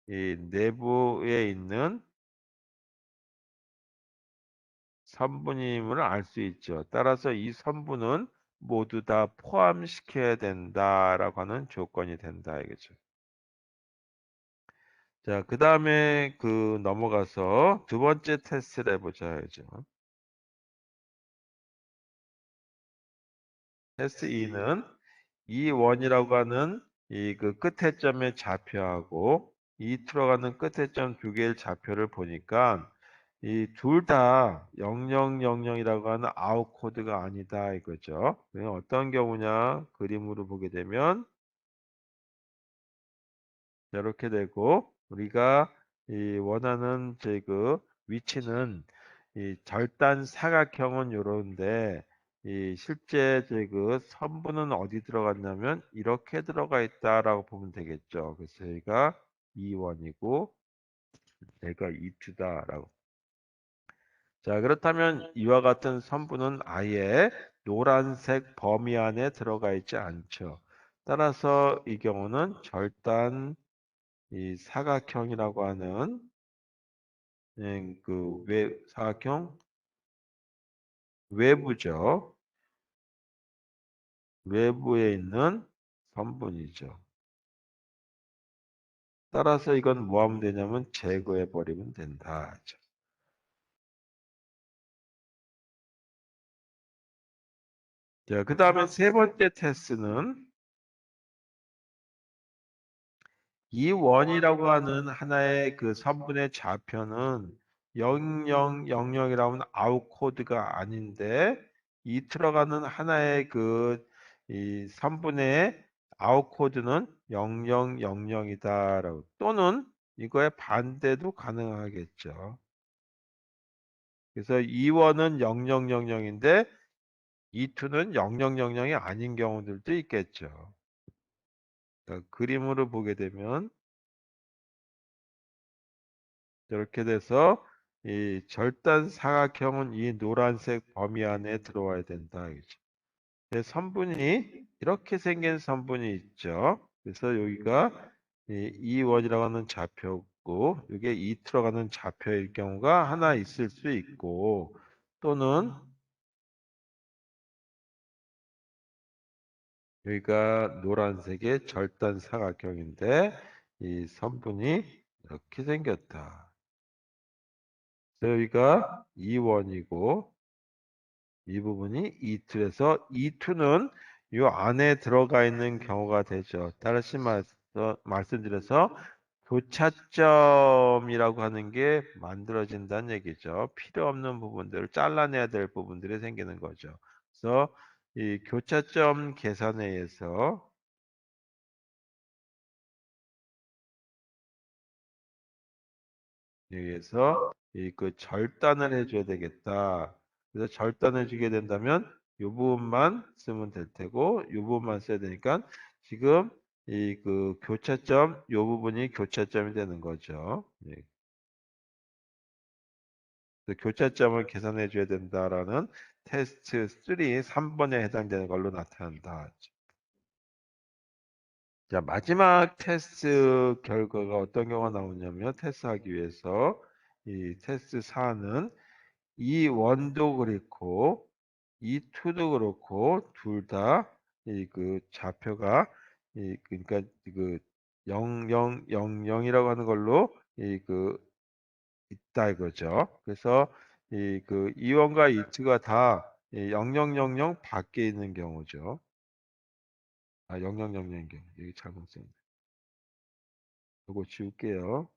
이 내부에 있는 선분임을 알 수 있죠. 따라서 이 선분은 모두 다 포함시켜야 된다라고 하는 조건이 된다 이거죠. 자, 그 다음에 그 넘어가서 두 번째 테스트를 해보자죠. 테스트 2는 이 원이라고 하는 이 그 끝에 점의 좌표하고 이 들어가는 끝에 점 두 개의 좌표를 보니까 이 둘 다 0000이라고 하는 아웃 코드가 아니다 이거죠. 어떤 경우냐 그림으로 보게 되면 이렇게 되고 우리가 이 원하는 제 그 위치는 이 절단 사각형은 요런데 이 실제 제 그 선분은 어디 들어갔냐면 이렇게 들어가 있다라고 보면 되겠죠. 그래서 여기가 E1이고 여기가 E2다라고. 자, 그렇다면 이와 같은 선분은 아예 노란색 범위 안에 들어가 있지 않죠. 따라서 이 경우는 절단 이 사각형이라고 하는 그 사각형 외부죠. 외부에 있는 성분이죠. 따라서 이건 뭐 하면 되냐면 제거해 버리면 된다. 자, 그 다음에 세 번째 테스트는 이 원이라고 하는 하나의 그 선분의 좌표는 0000이라면 아웃 코드가 아닌데 이 들어가는 하나의 그 이 선분의 아웃 코드는 0000이다라고 또는 이거의 반대도 가능하겠죠. 그래서 이 원은 0000인데 이2는 0000이 아닌 경우들도 있겠죠. 그러니까 그림으로 보게 되면 이렇게 돼서 이 절단 사각형은 이 노란색 범위 안에 들어와야 된다. 이거죠. 선분이 이렇게 생긴 선분이 있죠. 그래서 여기가 이 원이라고 하는 좌표고 이게 이 들어가는 좌표일 경우가 하나 있을 수 있고 또는 여기가 노란색의 절단 사각형인데 이 선분이 이렇게 생겼다. 그래서 여기가 이 원이고 이 부분이 E2에서 E2는 이 안에 들어가 있는 경우가 되죠. 다시 말씀드려서 교차점이라고 하는 게 만들어진다는 얘기죠. 필요 없는 부분들을 잘라내야 될 부분들이 생기는 거죠. 그래서 이 교차점 계산에 의해서 이 그 절단을 해줘야 되겠다. 그래서 절단해 주게 된다면 이 부분만 쓰면 될 테고 이 부분만 써야 되니까 지금 이 그 교차점 요 부분이 교차점이 되는 거죠. 예. 그래서 교차점을 계산해 줘야 된다라는 테스트 3번에 해당되는 걸로 나타난다. 자, 마지막 테스트 결과가 어떤 경우가 나오냐면 테스트하기 위해서 이 테스트 4는 이 원도 그렇고 이 투도 그렇고 둘 다 이 그 좌표가 이 그러니까 그 0000이라고 하는 걸로 이 그 있다 이거죠. 그래서 이 그 이원과 이투가 다 0000 밖에 있는 경우죠. 아, 0000인 경우. 여기 잘못 썼네. 이거 지울게요.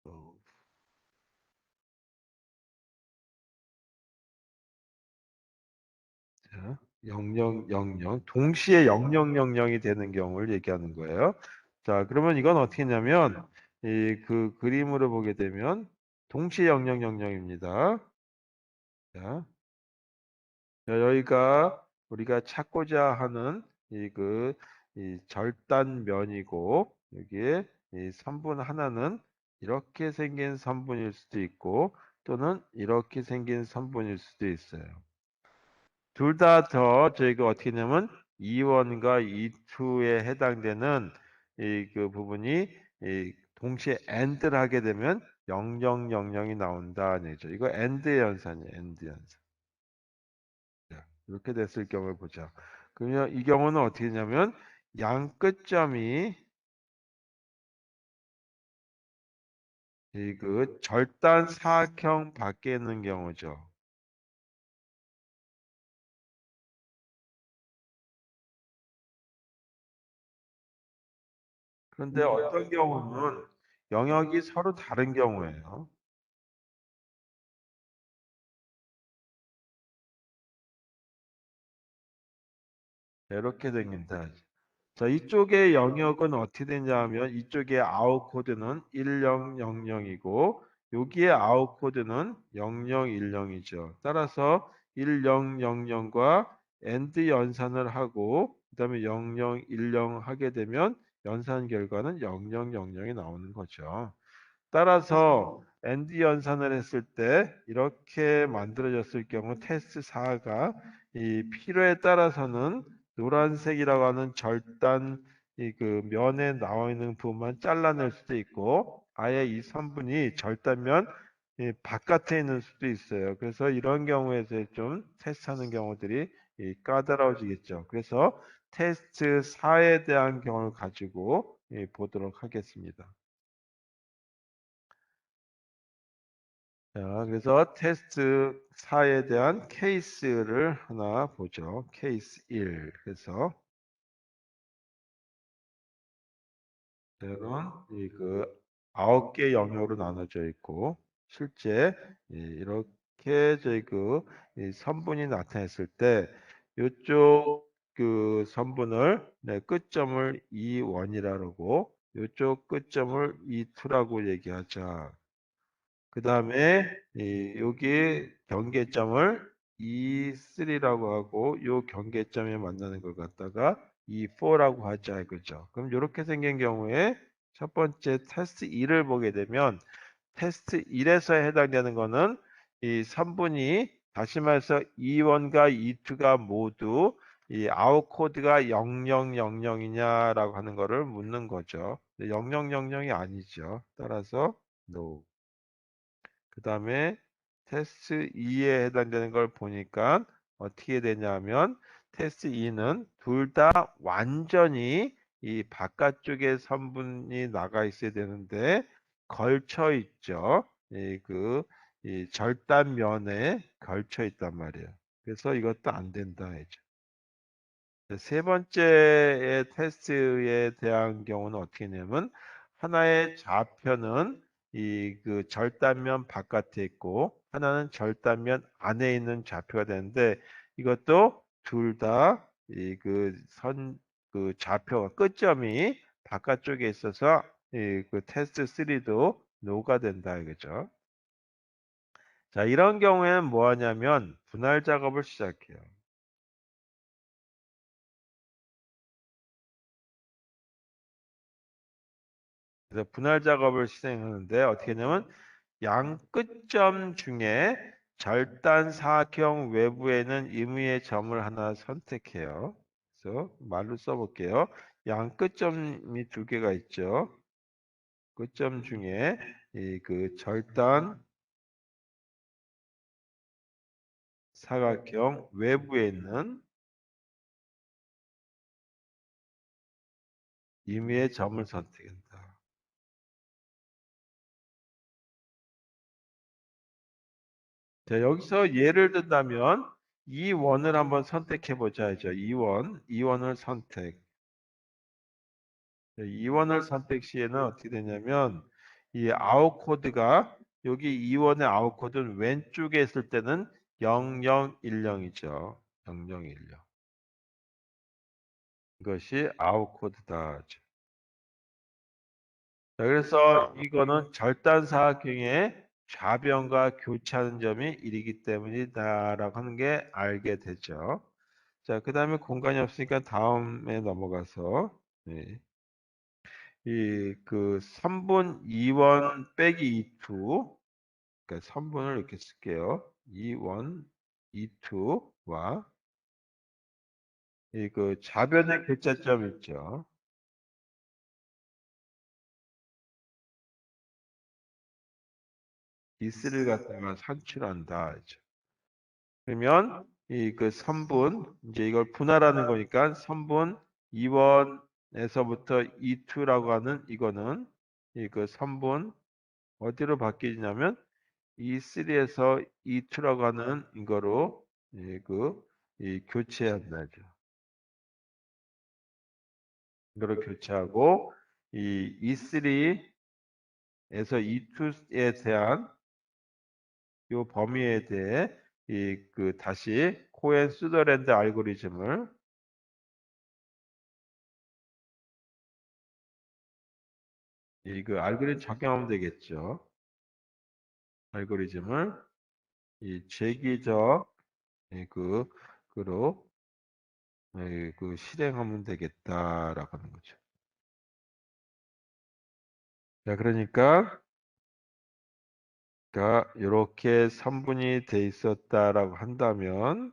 어, 자, 0000 동시에 0000이 되는 경우를 얘기하는 거예요. 자, 그러면 이건 어떻게 했냐면 이 그 그림으로 보게 되면 동시에 0000입니다. 자, 여기가 우리가 찾고자 하는 이 절단면이고 여기에 이 선분 하나는 이렇게 생긴 선분일 수도 있고 또는 이렇게 생긴 선분일 수도 있어요. 둘 다 저희가 어떻게 하냐면 2원과 2투에 해당되는 이 그 부분이 이 동시에 AND를 하게 되면 0000이 나온다는 얘기죠. 이거 AND 연산이에요. AND 연산. 이렇게 됐을 경우를 보자. 그러면 이 경우는 어떻게 되냐면 양 끝점이 이 그 절단 사각형 밖에 있는 경우죠. 그런데 어떤 경우는 영역이 서로 다른 경우예요. 이렇게 생긴다. 자, 이쪽의 영역은 어떻게 되냐 하면 이쪽에 아웃 코드는 1000이고 여기에 아웃 코드는 0010이죠. 따라서 1000과 AND 연산을 하고 그다음에 0010 하게 되면 연산 결과는 0000이 나오는 거죠. 따라서 ND 연산을 했을 때 이렇게 만들어졌을 경우 테스트 4가 이 필요에 따라서는 노란색이라고 하는 절단 이 그 면에 나와 있는 부분만 잘라낼 수도 있고 아예 이 선분이 절단면 이 바깥에 있는 수도 있어요. 그래서 이런 경우에서 좀 테스트하는 경우들이 이 까다로워지겠죠. 그래서 테스트 4에 대한 경우를 가지고 보도록 하겠습니다. 자, 그래서 테스트 4에 대한 케이스를 하나 보죠. 케이스 1. 그래서 이건 이그 9개 영역으로 나눠져 있고 실제 이렇게 저희 이 선분이 나타냈을 때 이쪽 그 선분을 끝점을 E1이라고 이쪽 끝점을 E2라고 얘기하자. 그 다음에 여기 경계점을 E3라고 하고 요 경계점에 만나는 걸 갖다가 E4라고 하자 이거죠. 그럼 이렇게 생긴 경우에 첫 번째 테스트 2를 보게 되면 테스트 1에서 해당되는 거는 이 선분이 다시 말해서 E1과 E2가 모두 이 아웃 코드가 0000이냐라고 하는 거를 묻는 거죠. 0000이 아니죠. 따라서 no. 그 다음에 테스트 2에 해당되는 걸 보니까 어떻게 되냐면 테스트 2는 둘 다 완전히 이 바깥쪽에 선분이 나가 있어야 되는데 걸쳐 있죠. 이 절단면에 걸쳐 있단 말이에요. 그래서 이것도 안 된다 했죠. 세 번째의 테스트에 대한 경우는 어떻게 되냐면 하나의 좌표는 이 그 절단면 바깥에 있고 하나는 절단면 안에 있는 좌표가 되는데 이것도 둘 다 이 그 좌표가 끝점이 바깥쪽에 있어서 이 그 테스트 3도 노가 된다 이거죠. 자, 이런 경우에는 뭐 하냐면 분할 작업을 시작해요. 그래서 분할 작업을 실행하는데 어떻게 하냐면 양 끝점 중에 절단 사각형 외부에는 의미의 점을 하나 선택해요. 그래서 말로 써볼게요. 양 끝점이 두 개가 있죠. 끝점 중에 이 그 절단 사각형 외부에 있는 임의의 점을 선택한다. 자, 여기서 예를 든다면 이 원을 한번 선택해 보자죠. 이 원을 선택. 자, 이 원을 선택 시에는 어떻게 되냐면 이 아웃 코드가 여기 이 원의 아웃 코드는 왼쪽에 있을 때는 0010이죠. 0010. 이것이 아웃 코드다. 자, 그래서 이거는 절단 사각형의 좌변과 교차하는 점이 1이기 때문이다라고 하는 게 알게 되죠. 자, 그 다음에 공간이 없으니까 다음에 넘어가서 네. 이 그 3분 2원 빼기 2투 그러니까 3분을 이렇게 쓸게요. 2원 2투와 이 그 좌변의 교차점 있죠. 이3를 갖다가 산출한다. 그러면 이 그 3분 이제 이걸 분할하는 거니까 3분 2원에서부터 2투라고 하는 이거는 이 그 3분 어디로 바뀌냐면 E3에서 E2라고 하는 이거로 이 교체한다죠. 이거를 교체하고 이 E3에서 E2에 대한 요 범위에 대해 이 그 다시 코엔 수더랜드 알고리즘을 이 그 알고리즘 적용하면 되겠죠. 알고리즘을 이 재기적 그 그로 그 실행하면 되겠다라고 하는 거죠. 자, 그러니까 이렇게 3분이 돼 있었다라고 한다면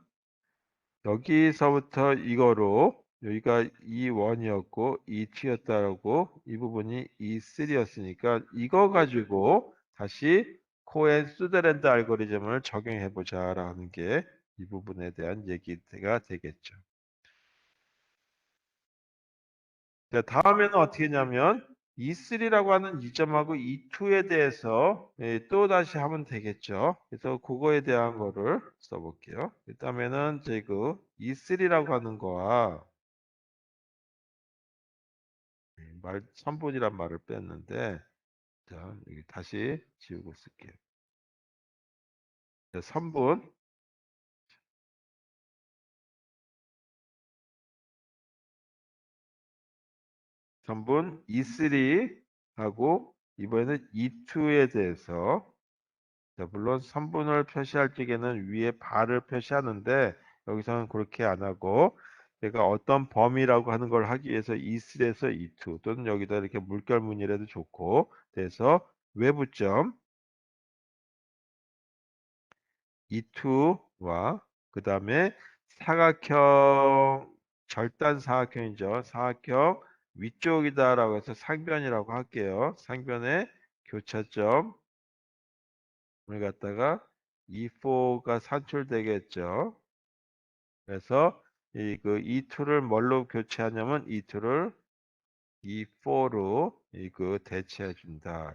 여기서부터 이거로 여기가 E1이었고 E2였다라고 이 부분이 E3였으니까 이거 가지고 다시 코엔 수더랜드 알고리즘을 적용해 보자라는 게 이 부분에 대한 얘기가 되겠죠. 자, 다음에는 어떻게 했냐면 E3라고 하는 이점하고 E2에 대해서 또 다시 하면 되겠죠. 그래서 그거에 대한 거를 써볼게요. 그다음에는 이제 그 E3라고 하는 거와 3분이란 말을 뺐는데 자, 여기 다시 지우고 쓸게요. 자, 3분 E3하고 이번에는 E2에 대해서 자, 물론 3분을 표시할 적에는 위에 발을 표시하는데 여기서는 그렇게 안 하고 제가 어떤 범위라고 하는 걸 하기 위해서 E3에서 E2 또는 여기다 이렇게 물결무늬라도 좋고 그래서 외부점 E2와 그 다음에 사각형 절단 사각형이죠. 사각형 위쪽이다라고 해서 상변이라고 할게요. 상변의 교차점 을 갖다가 E4가 산출되겠죠. 그래서 이 그 E2를 뭘로 교체하냐면 E2를 E4로 이 그 대체해 준다.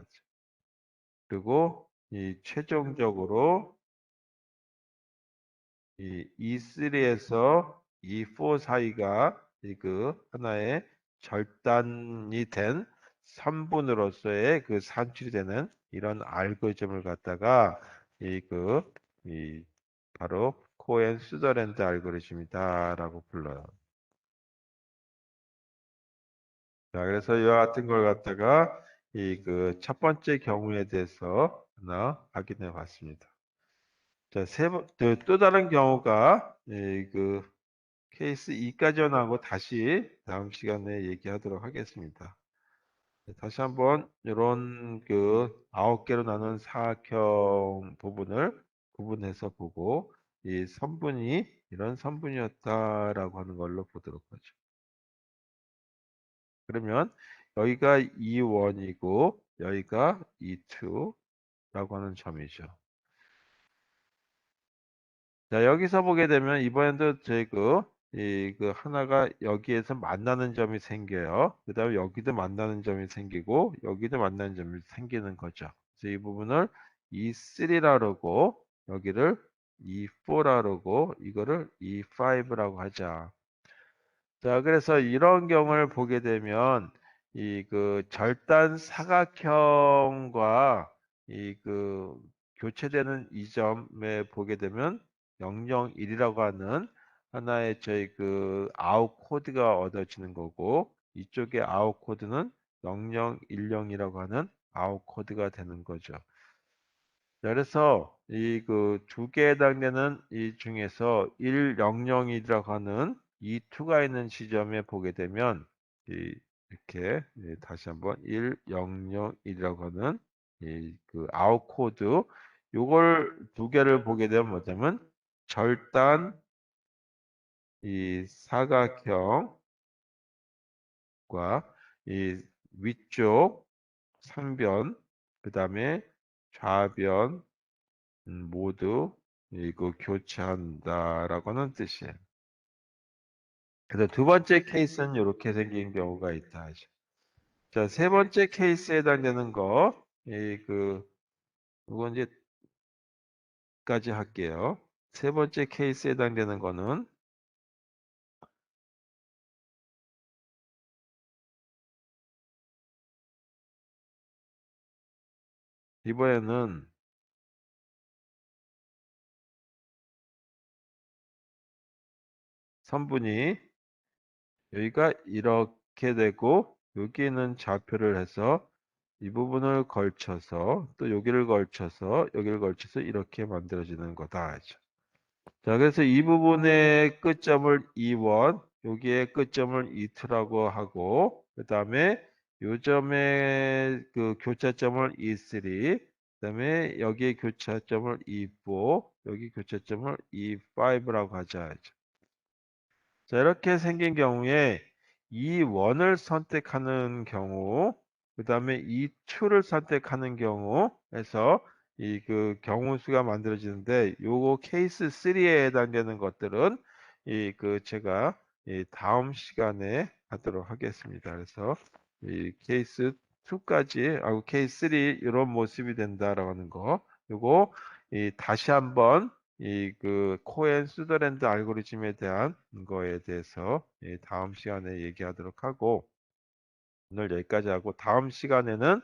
그리고 이 최종적으로 이 E3에서 E4 사이가 이 그 하나의 절단이 된 3분으로서의 그 산출이 되는 이런 알고리즘을 갖다가 이 이 바로 코엔 수더랜드 알고리즘이다라고 불러요. 자, 그래서 이와 같은 걸 갖다가 이 그 첫 번째 경우에 대해서 하나 확인해 봤습니다. 자, 또 다른 경우가, 그, 케이스 2까지 나오고 다시 다음 시간에 얘기하도록 하겠습니다. 네, 다시 한번 이런 그 9개로 나눈 사각형 부분을 구분해서 보고 이 선분이 이런 선분이었다라고 하는 걸로 보도록 하죠. 그러면 여기가 E1이고 여기가 E2라고 하는 점이죠. 자, 여기서 보게 되면 이번에도 저희 그 하나가 여기에서 만나는 점이 생겨요. 그 다음에 여기도 만나는 점이 생기고 여기도 만나는 점이 생기는 거죠. 그래서 이 부분을 E3라 그러고 여기를 E4라 그러고 이거를 E5라고 하자. 자, 그래서 이런 경우를 보게 되면 이 그 절단 사각형과 이 그 교체되는 이 점에 보게 되면 001이라고 하는 하나의 저희 그 아웃 코드가 얻어지는 거고 이쪽에 아웃 코드는 0010이라고 하는 아웃 코드가 되는 거죠. 자, 그래서 이 그 두 개에 해당되는 이 중에서 100이라고 하는 이 2가 있는 지점에 보게 되면 이렇게 다시 한번 1001이라고 하는 이 그 아웃 코드 요걸 두 개를 보게 되면 뭐냐면 절단 이 사각형과 이 위쪽 상변 그다음에 좌변 모두 이거 교체한다라고 하는 뜻이에요. 그래서 두 번째 케이스는 이렇게 생긴 경우가 있다 하죠. 자, 세 번째 케이스에 해당되는 거, 이건 이제까지 할게요. 세 번째 케이스에 해당되는 거는 이번에는 선분이 여기가 이렇게 되고 여기는 좌표를 해서 이 부분을 걸쳐서 또 여기를 걸쳐서 여기를 걸쳐서 이렇게 만들어지는 거다 하죠. 자, 그래서 이 부분의 끝점을 E1, 여기에 끝점을 E2라고 하고, 그 다음에 요 점의 그 교차점을 E3, 그 다음에 여기에 교차점을 E4, 여기 교차점을 E5라고 하자. 자, 이렇게 생긴 경우에 E1을 선택하는 경우, 그 다음에 E2를 선택하는 경우에서 이 그 경우 수가 만들어지는데 요거 케이스 3에 해당되는 것들은 이 그 제가 이 다음 시간에 하도록 하겠습니다. 그래서 이 케이스 2까지 하고 케이스 3 이런 모습이 된다라고 하는 거 요거 이 다시 한번 이 그 코엔 수더랜드 알고리즘에 대한 거에 대해서 다음 시간에 얘기하도록 하고 오늘 여기까지 하고 다음 시간에는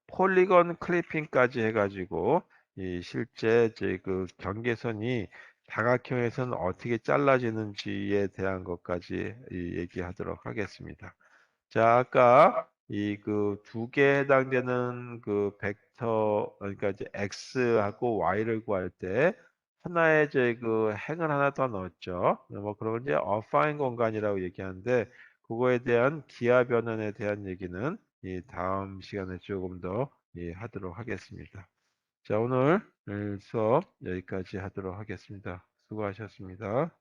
폴리건 클리핑까지 해가지고 이 실제 이제 그 경계선이 다각형에서는 어떻게 잘라지는지에 대한 것까지 얘기하도록 하겠습니다. 자, 아까 이 그 두 개 해당되는 그 벡터, 그러니까 이제 x하고 y를 구할 때 하나의 이제 그 행을 하나 더 넣었죠. 뭐 그런 걸 이제 어파인 공간이라고 얘기하는데 그거에 대한 기하 변환에 대한 얘기는 이 다음 시간에 조금 더 하도록 하겠습니다. 자, 오늘 수업 여기까지 하도록 하겠습니다. 수고하셨습니다.